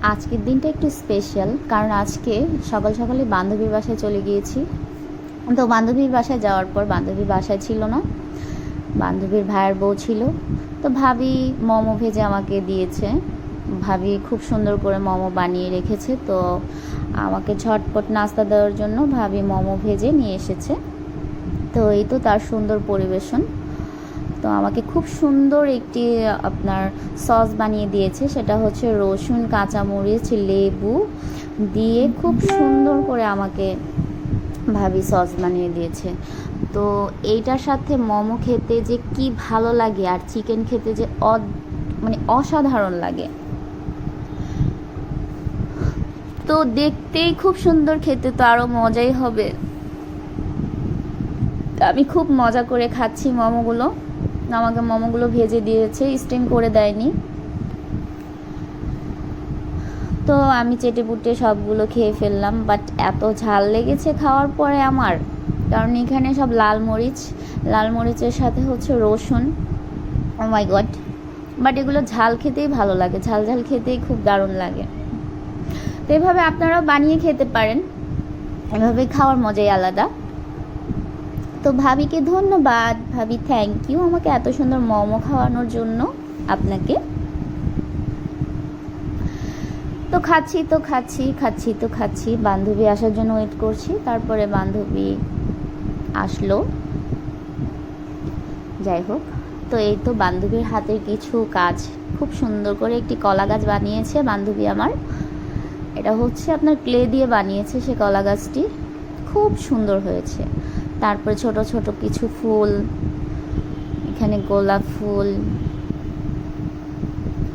আজকের দিনটা একটু স্পেশাল, কারণ আজকে সকাল সকালে বান্ধবীর বাসায় চলে গিয়েছি। তো বান্ধবীর বাসায় যাওয়ার পর বান্ধবীর বাসায় ছিল না, বান্ধবীর ভাইয়ের বউ ছিল। তো ভাবি মোমো ভেজে আমাকে দিয়েছে। ভাবি খুব সুন্দর করে মোমো বানিয়ে রেখেছে, তো আমাকে ঝটপট নাস্তা দেওয়ার জন্য ভাবি মোমো ভেজে নিয়ে এসেছে। তো এই তো তার সুন্দর পরিবেশন। তো আমাকে খুব সুন্দর একটি আপনার সস বানিয়ে দিয়েছে, সেটা হচ্ছে রসুন, কাঁচামরিচ, লেবু দিয়ে খুব সুন্দর করে আমাকে ভাবি সস বানিয়ে দিয়েছে। তো এইটার সাথে মোমো খেতে যে কি ভালো লাগে, আর চিকেন খেতে যে মানে অসাধারণ লাগে। তো দেখতেই খুব সুন্দর, খেতে তো আরও মজাই হবে। আমি খুব মজা করে খাচ্ছি মোমোগুলো। আমাকে মোমোগুলো ভেজে দিয়েছে, স্টিম করে দেয়নি। তো আমি চেটেপুটে সবগুলো খেয়ে ফেললাম, বাট এত ঝাল লেগেছে খাওয়ার পরে আমার, কারণ এখানে সব লাল মরিচের সাথে হচ্ছে রসুন। ও মাই গড! বাট এগুলো ঝাল খেতেই ভালো লাগে, ঝাল ঝাল খেতেই খুব দারুণ লাগে। তো এভাবে আপনারাও বানিয়ে খেতে পারেন, এভাবে খাওয়ার মজাই আলাদা। তো ভাবিকে ধন্যবাদ, ভাবি থ্যাংক ইউ আমাকে এত সুন্দর মোমো খাওয়ানোর জন্য আপনাকে। তো খাচ্ছি বান্ধবী আসার জন্য ওয়েট করছি। তারপরে বান্ধবী আসলো, যাই হোক। তো এই তো বান্ধবীর হাতের কিছু কাজ, খুব সুন্দর করে একটি কলা গাছ বানিয়েছে বান্ধবী আমার। এটা হচ্ছে আপনার ক্লে দিয়ে বানিয়েছে সে কলা গাছটি, খুব সুন্দর হয়েছে। তারপরে ছোট ছোট কিছু ফুল, এখানে গোলাপ ফুল,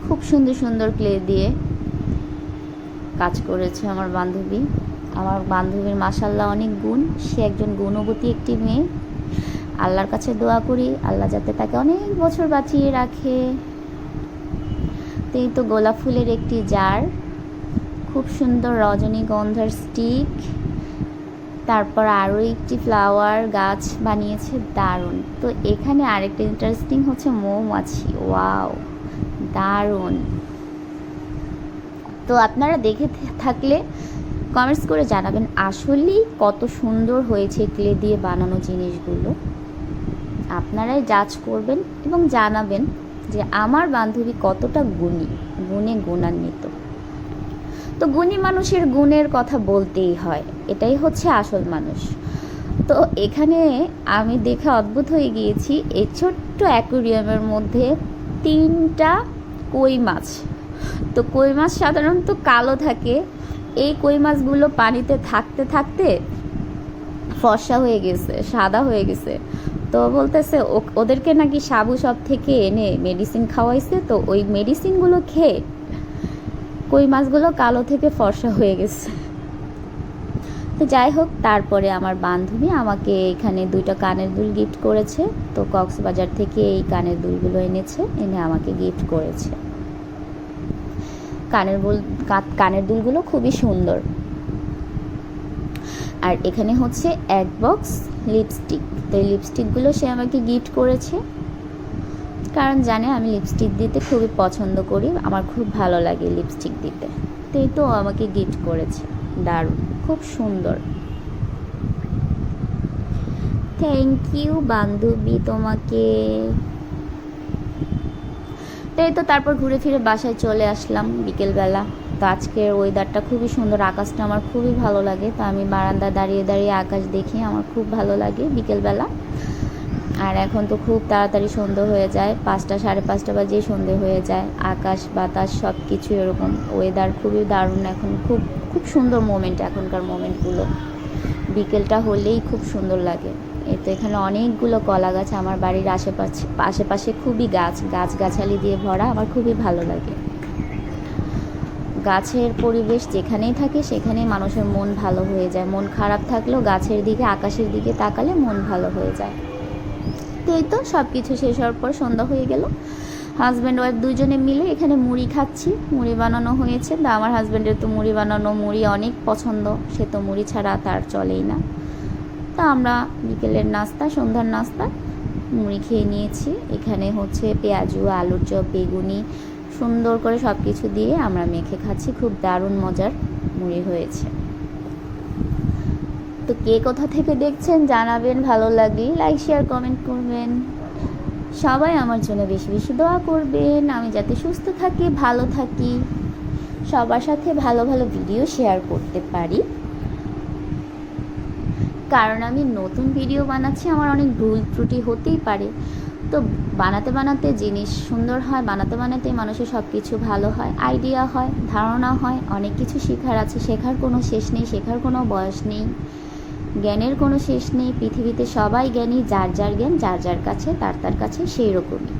খুব সুন্দর সুন্দর ক্লে দিয়ে কাজ করেছে আমার বান্ধবী। আমার বান্ধবীর মাশাআল্লাহ অনেক গুণ, সে একজন গুণবতী একটি মেয়ে। আল্লাহর কাছে দোয়া করি আল্লাহ যাতে তাকে অনেক বছর বাঁচিয়ে রাখে। তো এই তো গোলাপ ফুলের একটি জার, খুব সুন্দর রজনীগন্ধার স্টিক, তারপর আরও একটি ফ্লাওয়ার গাছ বানিয়েছে, দারুণ। তো এখানে আরেকটা ইন্টারেস্টিং হচ্ছে মৌমাছি, ওয়াও দারুণ। তো আপনারা দেখে থাকলে কমেন্টস করে জানাবেন আসলেই কত সুন্দর হয়েছে ক্লে দিয়ে বানানো জিনিসগুলো। আপনারাই জাজ করবেন এবং জানাবেন যে আমার বান্ধবী কতটা গুণে গুণান্বিত। তো গুণী মানুষের গুণের কথা বলতেই হয়, এটাই হচ্ছে আসল মানুষ। তো এখানে আমি দেখে অদ্ভুত হয়ে গিয়েছি, এই ছোট্ট অ্যাকুরিয়ামের মধ্যে 3টা কই মাছ। তো কই মাছ সাধারণত কালো থাকে, এই কই মাছগুলো পানিতে থাকতে থাকতে ফর্সা হয়ে গেছে, সাদা হয়ে গেছে। তো বলতেছে ওদেরকে নাকি সাবু সব থেকে এনে মেডিসিন খাওয়াইছে, তো ওই মেডিসিনগুলো খেয়ে কই মাছগুলো কালো থেকে ফর্সা হয়ে গেছে। তো যাই হোক, তারপরে আমার বান্ধবী আমাকে এখানে 2টা কানের দুল গিফট করেছে। তো কক্সবাজার থেকে এই কানের দুলগুলো এনেছে, এনে আমাকে গিফট করেছে। কানের দুলগুলো খুবই সুন্দর। আর এখানে হচ্ছে 1 বক্স লিপস্টিক। তো এই লিপস্টিকগুলো সে আমাকে গিফট করেছে, কারণ জানে আমি লিপস্টিক দিতে খুবই পছন্দ করি, আমার খুব ভালো লাগে লিপস্টিক দিতে। তো এই তো আমাকে গিফট করেছে, দারুণ, খুব সুন্দর। থ্যাংক ইউ বান্ধবী তোমাকে। তো এই তো তারপর ঘুরে ফিরে বাসায় চলে আসলাম বিকেলবেলা। তো আজকের ওয়েদারটা খুবই সুন্দর, আকাশটা আমার খুবই ভালো লাগে। তো আমি বারান্দায় দাঁড়িয়ে দাঁড়িয়ে আকাশ দেখি, আমার খুব ভালো লাগে বিকেলবেলা। আর এখন তো খুব তাড়াতাড়ি সন্ধে হয়ে যায়, 5টা 5:30 বাজেই সন্ধে হয়ে যায়। আকাশ বাতাস সব কিছু এরকম, ওয়েদার খুবই দারুণ। এখন খুব খুব সুন্দর মোমেন্ট, এখনকার মোমেন্টগুলো বিকেলটা হলেই খুব সুন্দর লাগে। এই তো এখানে অনেকগুলো কলা গাছ, আমার বাড়ির আশেপাশে খুবই গাছগাছালি দিয়ে ভরা, আমার খুবই ভালো লাগে। গাছের পরিবেশ যেখানেই থাকে সেখানেই মানুষের মন ভালো হয়ে যায়, মন খারাপ থাকলেও গাছের দিকে আকাশের দিকে তাকালে মন ভালো হয়ে যায়। তো এই তো সব কিছু শেষ হওয়ার পর সন্ধ্যা হয়ে গেল। হাজব্যান্ড ওয়াইফ দুজনে মিলে এখানে মুড়ি খাচ্ছি, মুড়ি বানানো হয়েছে। তা আমার হাজব্যান্ডের তো মুড়ি অনেক পছন্দ, সে তো মুড়ি ছাড়া তার চলেই না। তা আমরা বিকেলের নাস্তা, সন্ধ্যার নাস্তা মুড়ি খেয়ে নিয়েছি। এখানে হচ্ছে পেঁয়াজু, আলুর চপ, বেগুনি, সুন্দর করে সব কিছু দিয়ে আমরা মেখে খাচ্ছি। খুব দারুণ মজার মুড়ি হয়েছে। তো কে কোথা থেকে দেখছেন জানাবেন, ভালো লাগলে লাইক শেয়ার কমেন্ট করবেন। সবাই আমার জন্য বেশি বেশি দোয়া করবেন, আমি যাতে সুস্থ থাকি, ভালো থাকি, সবার সাথে ভালো ভালো ভিডিও শেয়ার করতে পারি। কারণ আমি নতুন ভিডিও বানাচ্ছি, আমার অনেক ভুল ত্রুটি হতেই পারে। তো বানাতে বানাতে জিনিস সুন্দর হয়, বানাতে বানাতে মানুষের সব কিছু ভালো হয়, আইডিয়া হয়, ধারণা হয়। অনেক কিছু শেখার আছে, শেখার কোনো শেষ নেই, শেখার কোনো বয়স নেই, জ্ঞানের কোনো শেষ নেই। পৃথিবীতে সবাই জ্ঞানী, যার যার জ্ঞান যার যার কাছে, তার তার কাছে সেই রকমই।